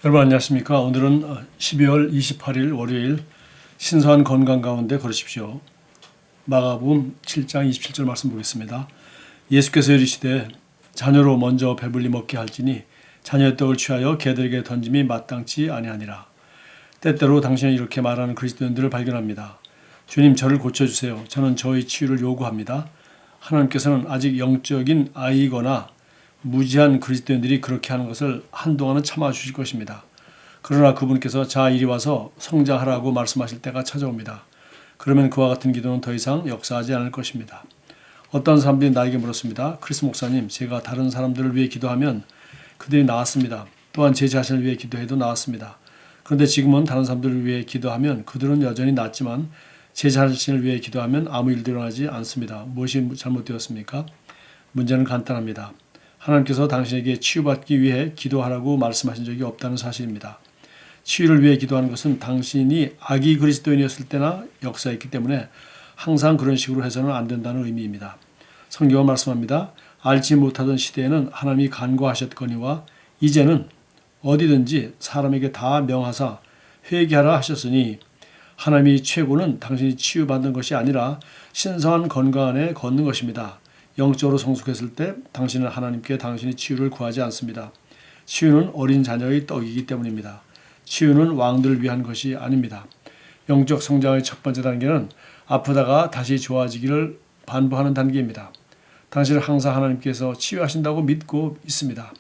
여러분 안녕하십니까? 오늘은 12월 28일 월요일 신선한 건강 가운데 걸으십시오. 마가복음 7장 27절 말씀 보겠습니다. 예수께서 이르시되 자녀로 먼저 배불리 먹게 할지니 자녀의 떡을 취하여 개들에게 던짐이 마땅치 아니하니라. 때때로 당신은 이렇게 말하는 그리스도인들을 발견합니다. 주님 저를 고쳐주세요. 저는 저의 치유를 요구합니다. 하나님께서는 아직 영적인 아이거나 무지한 그리스도인들이 그렇게 하는 것을 한동안은 참아주실 것입니다. 그러나 그분께서 자 이리 와서 성장하라고 말씀하실 때가 찾아옵니다. 그러면 그와 같은 기도는 더 이상 역사하지 않을 것입니다. 어떤 사람들이 나에게 물었습니다. 크리스 목사님, 제가 다른 사람들을 위해 기도하면 그들이 나았습니다. 또한 제 자신을 위해 기도해도 나았습니다. 그런데 지금은 다른 사람들을 위해 기도하면 그들은 여전히 낫지만 제 자신을 위해 기도하면 아무 일도 일어나지 않습니다. 무엇이 잘못되었습니까? 문제는 간단합니다. 하나님께서 당신에게 치유받기 위해 기도하라고 말씀하신 적이 없다는 사실입니다. 치유를 위해 기도하는 것은 당신이 아기 그리스도인이었을 때나 역사했기 때문에 항상 그런 식으로 해서는 안 된다는 의미입니다. 성경은 말씀합니다. 알지 못하던 시대에는 하나님이 간구하셨거니와 이제는 어디든지 사람에게 다 명하사 회개하라 하셨으니 하나님이 최고는 당신이 치유받는 것이 아니라 신성한 건강 안에 걷는 것입니다. 영적으로 성숙했을 때 당신은 하나님께 당신의 치유를 구하지 않습니다. 치유는 어린 자녀의 떡이기 때문입니다. 치유는 왕들을 위한 것이 아닙니다. 영적 성장의 첫 번째 단계는 아프다가 다시 좋아지기를 반복하는 단계입니다. 당신은 항상 하나님께서 치유하신다고 믿고 있습니다.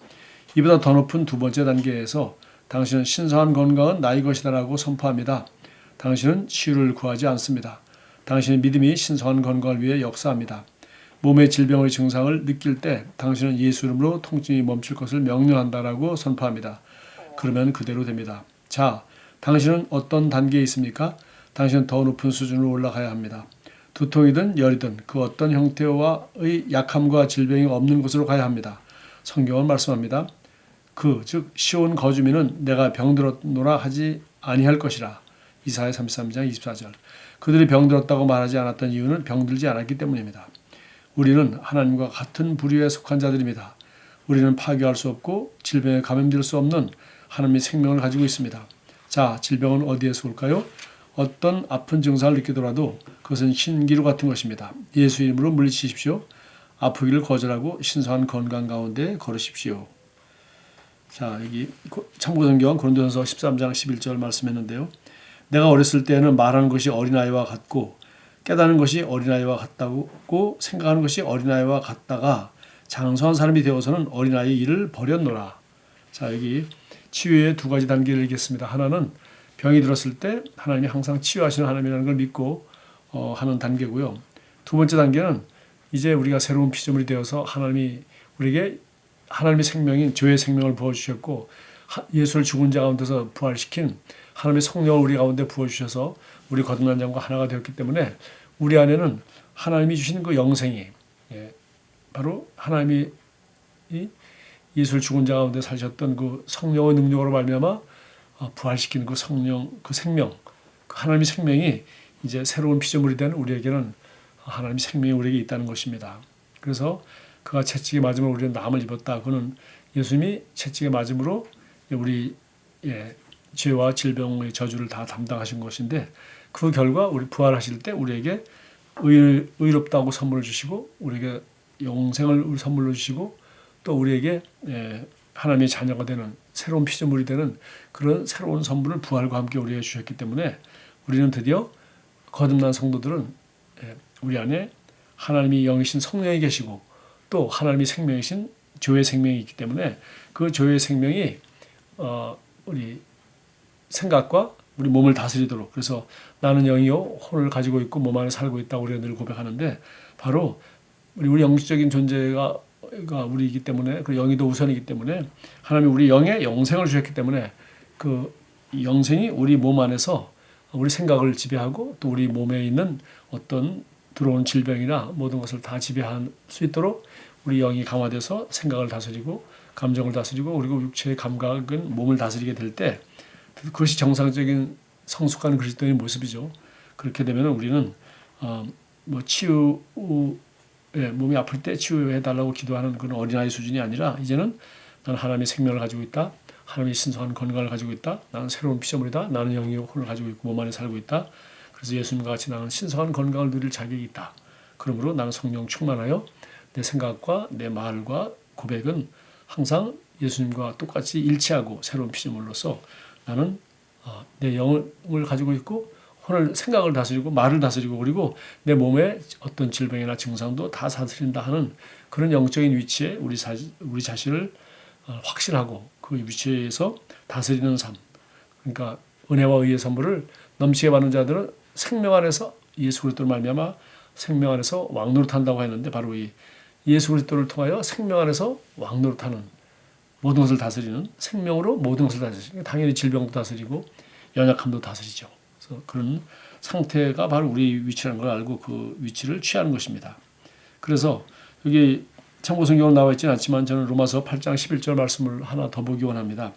이보다 더 높은 두 번째 단계에서 당신은 신성한 건강은 나의 것이다라고 선포합니다. 당신은 치유를 구하지 않습니다. 당신의 믿음이 신성한 건강을 위해 역사합니다. 몸의 질병의 증상을 느낄 때 당신은 예수 이름으로 통증이 멈출 것을 명령한다라고 선포합니다. 그러면 그대로 됩니다. 자, 당신은 어떤 단계에 있습니까? 당신은 더 높은 수준으로 올라가야 합니다. 두통이든 열이든 그 어떤 형태의 약함과 질병이 없는 곳으로 가야 합니다. 성경은 말씀합니다. 즉 시온 거주민은 내가 병들었노라 하지 아니할 것이라. 이사야 33장 24절. 그들이 병들었다고 말하지 않았던 이유는 병들지 않았기 때문입니다. 우리는 하나님과 같은 부류에 속한 자들입니다. 우리는 파괴할 수 없고 질병에 감염될 수 없는 하나님의 생명을 가지고 있습니다. 자, 질병은 어디에서 올까요? 어떤 아픈 증상을 느끼더라도 그것은 신기루 같은 것입니다. 예수 이름으로 물리치십시오. 아프기를 거절하고 신성한 건강 가운데 걸으십시오. 자, 여기 참고성경 고린도전서 13장 11절 말씀했는데요. 내가 어렸을 때는 말하는 것이 어린아이와 같고 깨닫는 것이 어린아이와 같다고 생각하는 것이 어린아이와 같다가 장성한 사람이 되어서는 어린아이의 일을 버렸노라. 자, 여기 치유의 두 가지 단계를 얘기했습니다. 하나는 병이 들었을 때 하나님이 항상 치유하시는 하나님이라는 걸 믿고 하는 단계고요. 두 번째 단계는 이제 우리가 새로운 피조물이 되어서 하나님이 우리에게 하나님의 생명인 죄의 생명을 부어주셨고 예수를 죽은 자 가운데서 부활시킨 하나님의 성령을 우리 가운데 부어주셔서 우리 거듭난 자와 하나가 되었기 때문에 우리 안에는 하나님이 주신 그 영생이 바로 하나님이 예수를 죽은 자 가운데 사셨던 그 성령의 능력으로 말미암아 부활시키는 그 성령, 그 생명, 그 하나님의 생명이 이제 새로운 피조물이 된 우리에게는 하나님의 생명이 우리에게 있다는 것입니다. 그래서 그가 채찍에 맞음으로 우리는 남을 입었다. 그는 예수님이 채찍에 맞음으로 우리 죄와 질병의 저주를 다 담당하신 것인데 그 결과 우리 부활하실 때 우리에게 의롭다고 선물을 주시고 우리에게 영생을 선물로 주시고 또 우리에게 하나님의 자녀가 되는 새로운 피조물이 되는 그런 새로운 선물을 부활과 함께 우리에게 주셨기 때문에 우리는 드디어 거듭난 성도들은 우리 안에 하나님이 영이신 성령이 계시고 또 하나님이 생명이신 조의 생명이 있기 때문에 그 조의 생명이 우리 생각과 우리 몸을 다스리도록 그래서 나는 영이요 혼을 가지고 있고 몸 안에 살고 있다고 우리가 늘 고백하는데 바로 우리 영적인 존재가 우리이기 때문에 그 영이도 우선이기 때문에 하나님이 우리 영에 영생을 주셨기 때문에 그 영생이 우리 몸 안에서 우리 생각을 지배하고 또 우리 몸에 있는 어떤 들어온 질병이나 모든 것을 다 지배할 수 있도록 우리 영이 강화돼서 생각을 다스리고 감정을 다스리고 그리고 육체의 감각은 몸을 다스리게 될 때 그것이 정상적인 성숙한 그리스도인의 모습이죠. 그렇게 되면 우리는 치유 몸이 아플 때 치유해달라고 기도하는 그런 어린아이 수준이 아니라 이제는 나는 하나님의 생명을 가지고 있다. 하나님의 신성한 건강을 가지고 있다. 나는 새로운 피조물이다. 나는 영의 혼을 가지고 있고 몸 안에 살고 있다. 그래서 예수님과 같이 나는 신성한 건강을 누릴 자격이 있다. 그러므로 나는 성령 충만하여 내 생각과 내 말과 고백은 항상 예수님과 똑같이 일치하고 새로운 피조물로서 나는 내 영을 가지고 있고 혼을 생각을 다스리고 말을 다스리고 그리고 내 몸의 어떤 질병이나 증상도 다 다스린다 하는 그런 영적인 위치에 우리 자신을 확신하고 그 위치에서 다스리는 삶. 그러니까 은혜와 의의 선물을 넘치게 받는 자들은 생명 안에서 예수 그리스도를 말미암아 생명 안에서 왕노릇한다고 했는데 바로 이 예수 그리스도를 통하여 생명 안에서 왕노릇하는 모든 것을 다스리는 생명으로 모든 것을 다스리고 당연히 질병도 다스리고 연약함도 다스리죠. 그래서 그런 상태가 바로 우리 위치라는 걸 알고 그 위치를 취하는 것입니다. 그래서 여기 참고 성경은 나와 있지는 않지만 저는 로마서 8장 11절 말씀을 하나 더 보기 원합니다.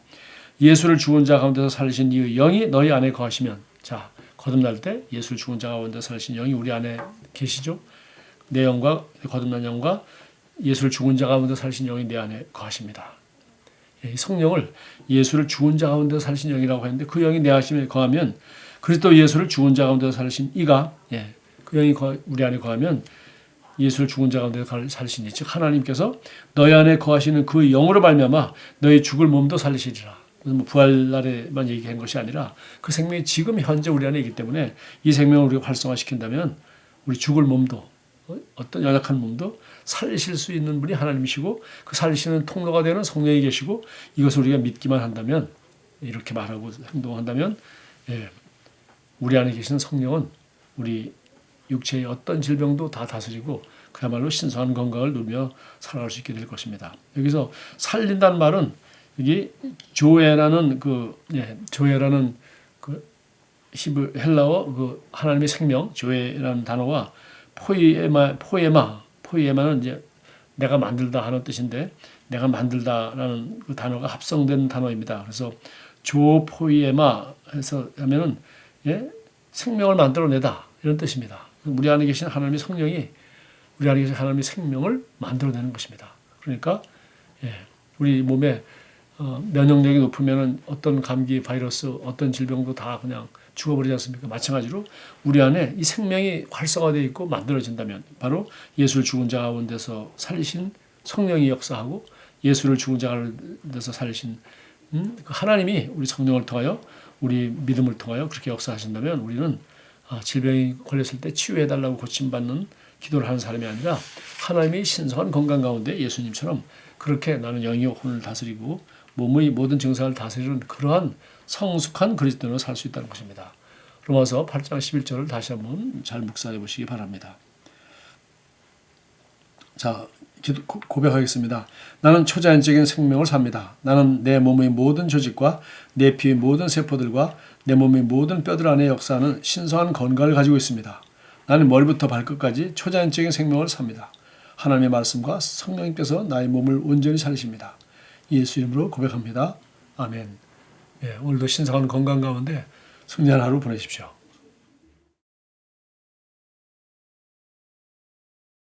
예수를 죽은 자 가운데서 살리신 이의 영이 너희 안에 거하시면 자 거듭날 때 예수를 죽은 자 가운데 살리신 영이 우리 안에 계시죠. 내 영과 거듭난 영과 예수를 죽은 자 가운데 살리신 영이 내 안에 거하십니다. 이 성령을 예수를 죽은 자 가운데 살리신 영이라고 했는데 그 영이 내 안에 거하면 그리스도 예수를 죽은 자 가운데 살리신 이가 그 영이 우리 안에 거하면 예수를 죽은 자 가운데 살리신 이 즉 하나님께서 너희 안에 거하시는 그 영으로 말미암아 너희 죽을 몸도 살리시리라. 뭐 부활날에만 얘기한 것이 아니라 그 생명이 지금 현재 우리 안에 있기 때문에 이 생명을 우리가 활성화시킨다면 우리 죽을 몸도 어떤 연약한 몸도 살리실 수 있는 분이 하나님이시고 그 살리시는 통로가 되는 성령이 계시고 이것을 우리가 믿기만 한다면 이렇게 말하고 행동한다면 우리 안에 계시는 성령은 우리 육체의 어떤 질병도 다 다스리고 그야말로 신성한 건강을 누리며 살아갈 수 있게 될 것입니다. 여기서 살린다는 말은 여기 조에라는 조에라는 그 히브 헬라어 그 하나님의 생명 조에라는 단어와 포이에마는 이제 내가 만들다 하는 뜻인데 내가 만들다라는 그 단어가 합성된 단어입니다. 그래서 조 포이에마 해서 하면은 생명을 만들어내다 이런 뜻입니다. 우리 안에 계신 하나님의 성령이 우리 안에 계신 하나님의 생명을 만들어내는 것입니다. 그러니까 우리 몸에 면역력이 높으면 어떤 감기, 바이러스, 어떤 질병도 다 그냥 죽어버리지 않습니까? 마찬가지로 우리 안에 이 생명이 활성화되어 있고 만들어진다면 바로 예수를 죽은 자 가운데서 살리신 성령이 역사하고 예수를 죽은 자 가운데서 살리신 하나님이 우리 성령을 통하여 우리 믿음을 통하여 그렇게 역사하신다면 우리는 질병이 걸렸을 때 치유해달라고 고침받는 기도를 하는 사람이 아니라 하나님의 신성한 건강 가운데 예수님처럼 그렇게 나는 영이요 혼을 다스리고 몸의 모든 증상을 다스리는 그러한 성숙한 그리스도인으로 살 수 있다는 것입니다. 로마서 8장 11절을 다시 한번 잘 묵상해 보시기 바랍니다. 자, 고백하겠습니다. 나는 초자연적인 생명을 삽니다. 나는 내 몸의 모든 조직과 내 피의 모든 세포들과 내 몸의 모든 뼈들 안에 역사하는 신성한 건강을 가지고 있습니다. 나는 머리부터 발끝까지 초자연적인 생명을 삽니다. 하나님의 말씀과 성령님께서 나의 몸을 온전히 살리십니다. 예수 이름으로 고백합니다. 아멘. 오늘도 신성한 건강 가운데 승리한 하루 보내십시오.